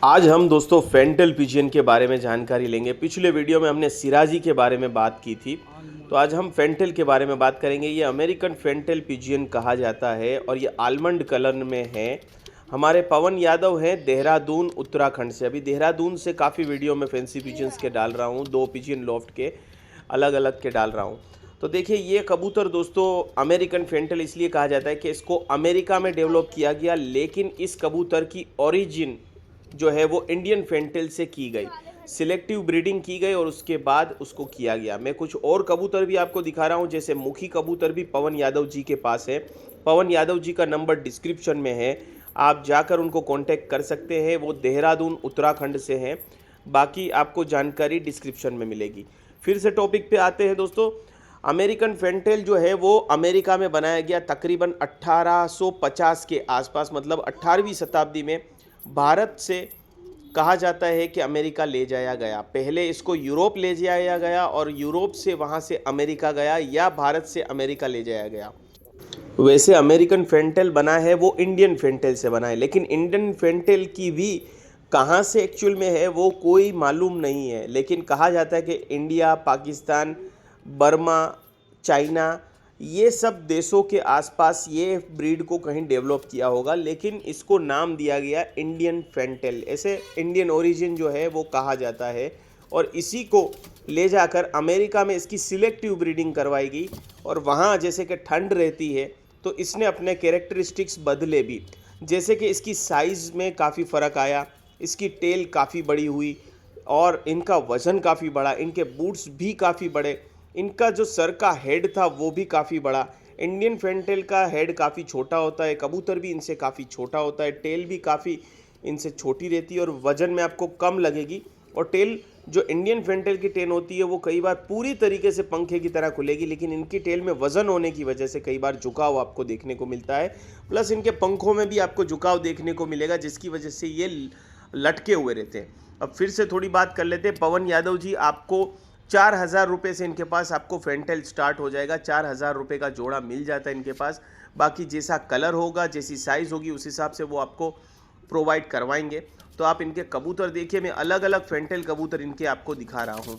आज हम दोस्तों फेंटल पिजियन के बारे में जानकारी लेंगे। पिछले वीडियो में हमने सिराजी के बारे में बात की थी, तो आज हम फेंटल के बारे में बात करेंगे। ये अमेरिकन फेंटल पिजियन कहा जाता है और ये आलमंड कलर में है। हमारे पवन यादव हैं देहरादून उत्तराखंड से। अभी देहरादून से काफ़ी वीडियो में फैंसी पिजियंस के डाल रहा हूँ, 2 पिजियन लॉफ्ट के अलग अलग के डाल रहा हूँ। तो देखिए ये कबूतर दोस्तों अमेरिकन फेंटल इसलिए कहा जाता है कि इसको अमेरिका में डेवलप किया गया, लेकिन इस कबूतर की ओरिजिन जो है वो इंडियन फेंटेल से की गई, सिलेक्टिव ब्रीडिंग की गई और उसके बाद उसको किया गया। मैं कुछ और कबूतर भी आपको दिखा रहा हूँ, जैसे मुखी कबूतर भी पवन यादव जी के पास है। पवन यादव जी का नंबर डिस्क्रिप्शन में है, आप जाकर उनको कांटेक्ट कर सकते हैं। वो देहरादून उत्तराखंड से हैं। बाकी आपको जानकारी डिस्क्रिप्शन में मिलेगी। फिर से टॉपिक पे आते हैं दोस्तों। अमेरिकन फेंटेल जो है वो अमेरिका में बनाया गया तकरीबन 1850 के आसपास, मतलब 18वीं शताब्दी में भारत से कहा जाता है कि अमेरिका ले जाया गया। पहले इसको यूरोप ले जाया गया और यूरोप से वहाँ से अमेरिका गया, या भारत से अमेरिका ले जाया गया। वैसे अमेरिकन फेंटेल बना है वो इंडियन फेंटेल से बना है, लेकिन इंडियन फेंटेल की भी कहाँ से एक्चुअल में है वो कोई मालूम नहीं है। लेकिन कहा जाता है कि इंडिया, पाकिस्तान, बर्मा, चाइना, ये सब देशों के आसपास ये ब्रीड को कहीं डेवलप किया होगा, लेकिन इसको नाम दिया गया इंडियन फेंटेल। ऐसे इंडियन ओरिजिन जो है वो कहा जाता है और इसी को ले जाकर अमेरिका में इसकी सिलेक्टिव ब्रीडिंग करवाई गई। और वहाँ जैसे कि ठंड रहती है तो इसने अपने कैरेक्टरिस्टिक्स बदले भी, जैसे कि इसकी साइज़ में काफ़ी फ़र्क आया, इसकी टेल काफ़ी बड़ी हुई और इनका वज़न काफ़ी बढ़ा, इनके बूट्स भी काफ़ी बड़े, इनका जो सर का हेड था वो भी काफ़ी बड़ा। इंडियन फेंटेल का हेड काफ़ी छोटा होता है, कबूतर भी इनसे काफ़ी छोटा होता है, टेल भी काफ़ी इनसे छोटी रहती है और वज़न में आपको कम लगेगी। और टेल जो इंडियन फेंटेल की टेल होती है वो कई बार पूरी तरीके से पंखे की तरह खुलेगी, लेकिन इनकी टेल में वज़न होने की वजह से कई बार झुकाव आपको देखने को मिलता है। प्लस इनके पंखों में भी आपको झुकाव देखने को मिलेगा, जिसकी वजह से ये लटके हुए रहते हैं। अब फिर से थोड़ी बात कर लेते हैं। पवन यादव जी, आपको 4,000 रुपये से इनके पास आपको फेंटेल स्टार्ट हो जाएगा। 4,000 रुपये का जोड़ा मिल जाता है इनके पास। बाकी जैसा कलर होगा, जैसी साइज़ होगी, उस हिसाब से वो आपको प्रोवाइड करवाएंगे। तो आप इनके कबूतर देखिए, मैं अलग अलग फेंटेल कबूतर इनके आपको दिखा रहा हूँ।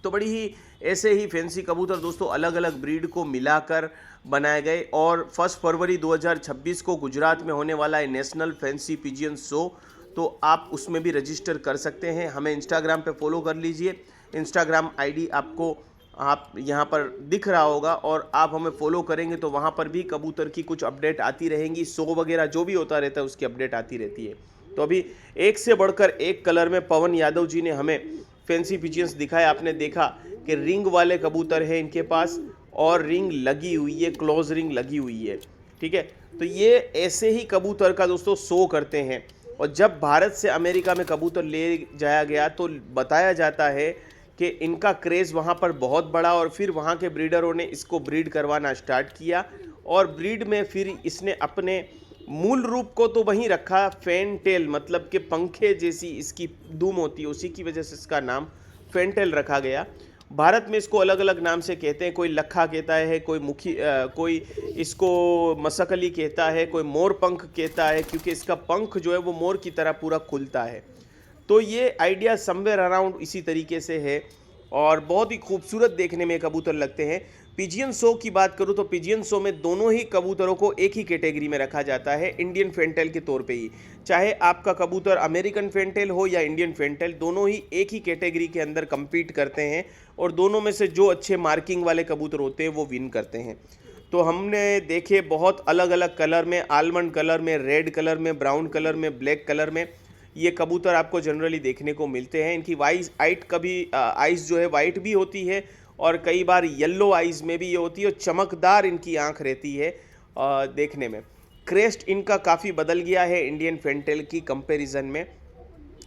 तो बड़ी ही ऐसे ही फैंसी कबूतर दोस्तों अलग अलग ब्रीड को मिलाकर बनाए गए। और 1 फरवरी 2026 को गुजरात में होने वाला है नेशनल फैंसी पिजियन शो, तो आप उसमें भी रजिस्टर कर सकते हैं। हमें इंस्टाग्राम पे फॉलो कर लीजिए। इंस्टाग्राम आईडी आपको आप यहाँ पर दिख रहा होगा और आप हमें फॉलो करेंगे तो वहाँ पर भी कबूतर की कुछ अपडेट आती रहेंगी। शो वगैरह जो भी होता रहता है उसकी अपडेट आती रहती है। तो अभी एक से बढ़कर एक कलर में पवन यादव जी ने हमें फैंसी पिजियंस दिखाए। आपने देखा कि रिंग वाले कबूतर हैं इनके पास और रिंग लगी हुई है, क्लोज रिंग लगी हुई है। ठीक है, तो ये ऐसे ही कबूतर का दोस्तों शो करते हैं। और जब भारत से अमेरिका में कबूतर ले जाया गया तो बताया जाता है कि इनका क्रेज़ वहाँ पर बहुत बड़ा और फिर वहाँ के ब्रीडरों ने इसको ब्रीड करवाना स्टार्ट किया और ब्रीड में फिर इसने अपने मूल रूप को तो वहीं रखा, फेंटेल मतलब कि पंखे जैसी इसकी दुम होती है, उसी की वजह से इसका नाम फेंटेल रखा गया। भारत में इसको अलग अलग नाम से कहते हैं, कोई लखा कहता है, कोई इसको मसकली कहता है, कोई मोर पंख कहता है, क्योंकि इसका पंख जो है वो मोर की तरह पूरा खुलता है। तो ये आइडिया समवेयर अराउंड इसी तरीके से है और बहुत ही खूबसूरत देखने में कबूतर लगते हैं। पिजियन शो की बात करूँ तो पिजियन शो में दोनों ही कबूतरों को एक ही कैटेगरी में रखा जाता है, इंडियन फेंटेल के तौर पे ही। चाहे आपका कबूतर अमेरिकन फेंटेल हो या इंडियन फेंटेल, दोनों ही एक ही कैटेगरी के अंदर compete करते हैं और दोनों में से जो अच्छे मार्किंग वाले कबूतर होते हैं वो विन करते हैं। तो हमने देखे बहुत अलग अलग कलर में, आलमंड कलर में, रेड कलर में, ब्राउन कलर में, ब्लैक कलर में ये कबूतर आपको जनरली देखने को मिलते हैं। इनकी आइज़ जो है वाइट भी होती है और कई बार येलो आइज़ में भी ये होती है और चमकदार इनकी आंख रहती है देखने में। क्रेस्ट इनका काफ़ी बदल गया है इंडियन फेंटेल की कंपैरिजन में।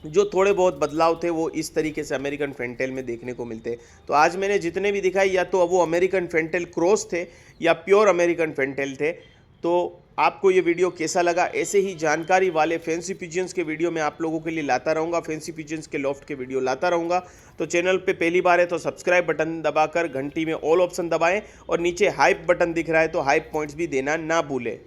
जो थोड़े बहुत बदलाव थे वो इस तरीके से अमेरिकन फेंटेल में देखने को मिलते हैं। तो आज मैंने जितने भी दिखाए या तो वो अमेरिकन फेंटेल क्रॉस थे या प्योर अमेरिकन फेंटेल थे। तो आपको ये वीडियो कैसा लगा? ऐसे ही जानकारी वाले फैंसी पिजियंस के वीडियो मैं आप लोगों के लिए लाता रहूँगा, फैंसी पिजियंस के लॉफ्ट के वीडियो लाता रहूँगा। तो चैनल पे पहली बार है तो सब्सक्राइब बटन दबाकर घंटी में ऑल ऑप्शन दबाएं और नीचे हाइप बटन दिख रहा है तो हाइप पॉइंट्स भी देना ना भूलें।